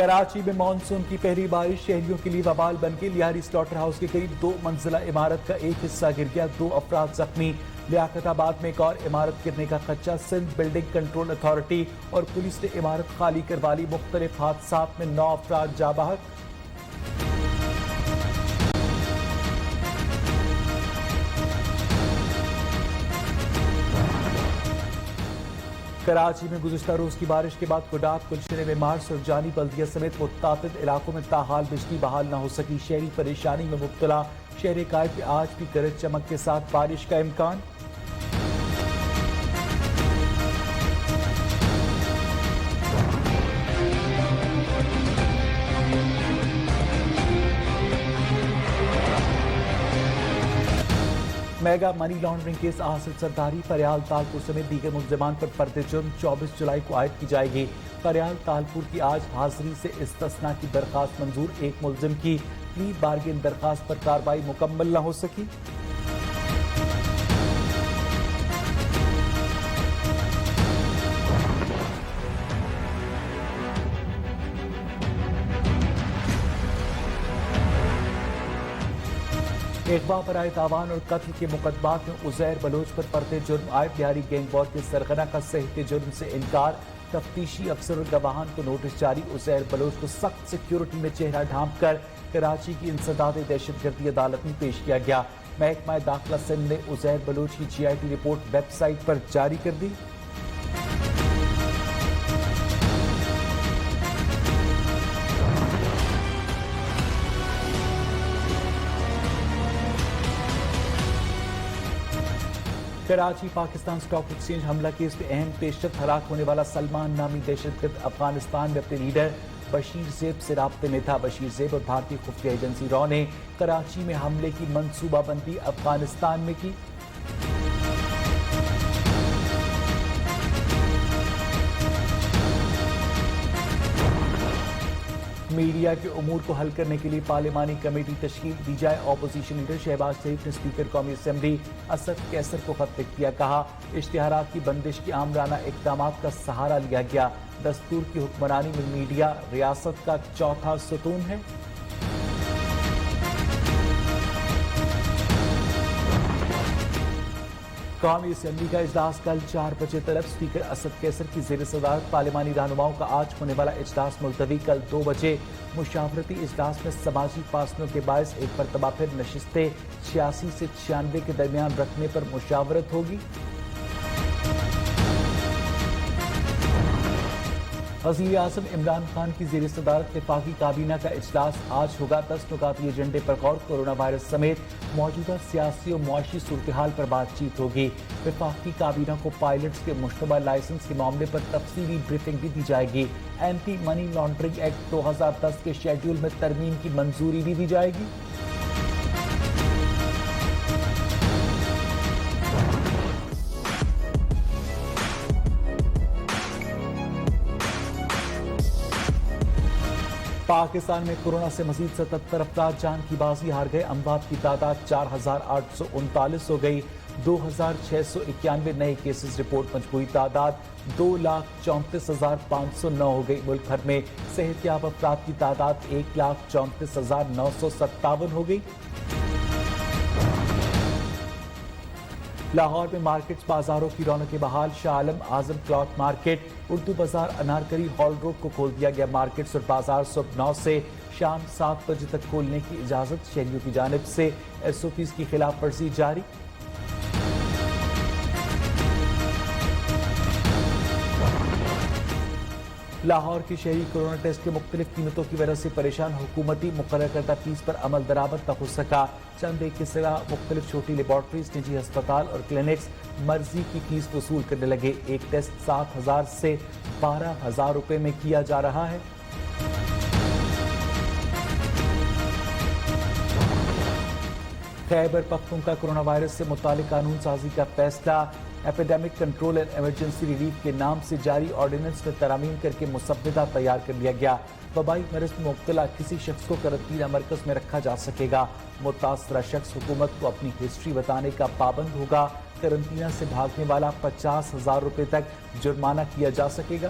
کراچی میں مانسون کی پہلی بارش شہریوں کے لیے وبال بن گئی۔ لیاری سلاٹر ہاؤس کے قریب 2 منزلہ عمارت کا ایک حصہ گر گیا، 2 افراد زخمی۔ لیاقت آباد میں ایک اور عمارت گرنے کا خدشہ، سندھ بلڈنگ کنٹرول اتھارٹی اور پولیس نے عمارت خالی کروا لی۔ مختلف حادثات میں 9 افراد جاں بحق۔ کراچی میں گزشتہ روز کی بارش کے بعد گڈات، گلشن معمار، سرجانی بلدیہ سمیت متعدد علاقوں میں تاحال بجلی بحال نہ ہو سکی۔ شہری پریشانی میں مبتلا، شہر قائد میں آج بھی گرج چمک کے ساتھ بارش کا امکان۔ میگا منی لانڈرنگ کیس حاصل سرداری، فریال تالپور سمیت دیگر ملزمان پر فرد جرم 24 جولائی کو عائد کی جائے گی۔ فریال تالپور کی آج حاضری سے استثناء کی درخواست منظور، ایک ملزم کی پلی بارگین درخواست پر کارروائی مکمل نہ ہو سکی۔ اغوا برائے تاوان اور قتل کے مقدمات میں عزیر بلوچ پر فرد جرم عائد، بہاری گینگ وار کے سرغنہ کا صحت جرم سے انکار۔ تفتیشی افسر اور گواہان کو نوٹس جاری، عزیر بلوچ کو سخت سیکیورٹی میں چہرہ ڈھانپ کر کراچی کی انسداد دہشت گردی عدالت میں پیش کیا گیا۔ محکمہ داخلہ سندھ نے عزیر بلوچ کی J I T report website پر جاری کر دی۔ کراچی پاکستان سٹاک ایکسچینج حملہ کیس میں اہم پیشرفت، ہلاک ہونے والا سلمان نامی دہشت گرد افغانستان میں اپنے لیڈر بشیر زیب سے رابطے میں تھا۔ بشیر زیب اور بھارتی خفیہ ایجنسی را نے کراچی میں حملے کی منصوبہ بندی افغانستان میں کی۔ میڈیا کے امور کو حل کرنے کے لیے پارلیمانی کمیٹی تشکیل دی جائے، اپوزیشن لیڈر شہباز شریف نے اسپیکر قومی اسمبلی اسد کیسر کو خط لکھ دیا، کہا اشتہارات کی بندش کی آمرانہ اقدامات کا سہارا لیا گیا، دستور کی حکمرانی میں میڈیا ریاست کا چوتھا ستون ہے۔ قومی اسمبلی کا اجلاس کل 4 بجے طلب، اسپیکر اسد کیسر کی زیر صدارت پارلیمانی رہنماؤں کا آج ہونے والا اجلاس ملتوی، کل 2 بجے مشاورتی اجلاس میں سماجی فاصلوں کے باعث ایک مرتبہ پھر نشستیں 86 سے 96 کے درمیان رکھنے پر مشاورت ہوگی۔ وزیر اعظم عمران خان کی زیر صدارت وفاقی کابینہ کا اجلاس آج ہوگا، 10 نکاتی ایجنڈے پر غور، کورونا وائرس سمیت موجودہ سیاسی و معاشی صورتحال پر بات چیت ہوگی۔ وفاقی کابینہ کو پائلٹس کے مشتبہ لائسنس کے معاملے پر تفصیلی بریفنگ بھی دی جائے گی۔ اینٹی منی لانڈرنگ ایکٹ 2010 کے شیڈول میں ترمیم کی منظوری بھی دی جائے گی۔ پاکستان میں کورونا سے مزید 77 افراد جان کی بازی ہار گئے، اموات کی تعداد 4839 ہو گئی، 2691 نئے کیسز رپورٹ، مجموعی تعداد 2,34,509 ہو گئی۔ ملک بھر میں صحت یاب افراد کی تعداد 1,34,957 ہو گئی۔ لاہور میں مارکیٹس بازاروں کی رونقیں بحال، شاہ عالم اعظم کلاتھ مارکیٹ، اردو بازار، انارکلی ہال روڈ کو کھول دیا گیا۔ مارکیٹس اور بازار صبح 9 سے شام 7 بجے تک کھولنے کی اجازت، شہریوں کی جانب سے ایس او پیز کی خلاف ورزی جاری۔ لاہور کے شہری کورونا ٹیسٹ کے مختلف قیمتوں کی وجہ سے پریشان، حکومتی مقرر کردہ فیس پر عمل درآمد نہ ہو سکا، چند ایک کے سوا مختلف چھوٹی لیبارٹریز، نجی ہسپتال اور کلینکس مرضی کی فیس وصول کرنے لگے۔ ایک ٹیسٹ 7,000 سے 12,000 روپے میں کیا جا رہا ہے۔ خیبر پختونخوا کورونا وائرس سے متعلق قانون سازی کا فیصلہ، epidemic control and emergency relief کے نام سے جاری آرڈیننس میں ترامیم کر کے مسودہ تیار کر لیا گیا۔ وبائی مرض میں مبتلا کسی شخص کو قرنطینہ مرکز میں رکھا جا سکے گا، متاثرہ شخص حکومت کو اپنی ہسٹری بتانے کا پابند ہوگا، قرنطینہ سے بھاگنے والا 50,000 روپے تک جرمانہ کیا جا سکے گا۔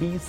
20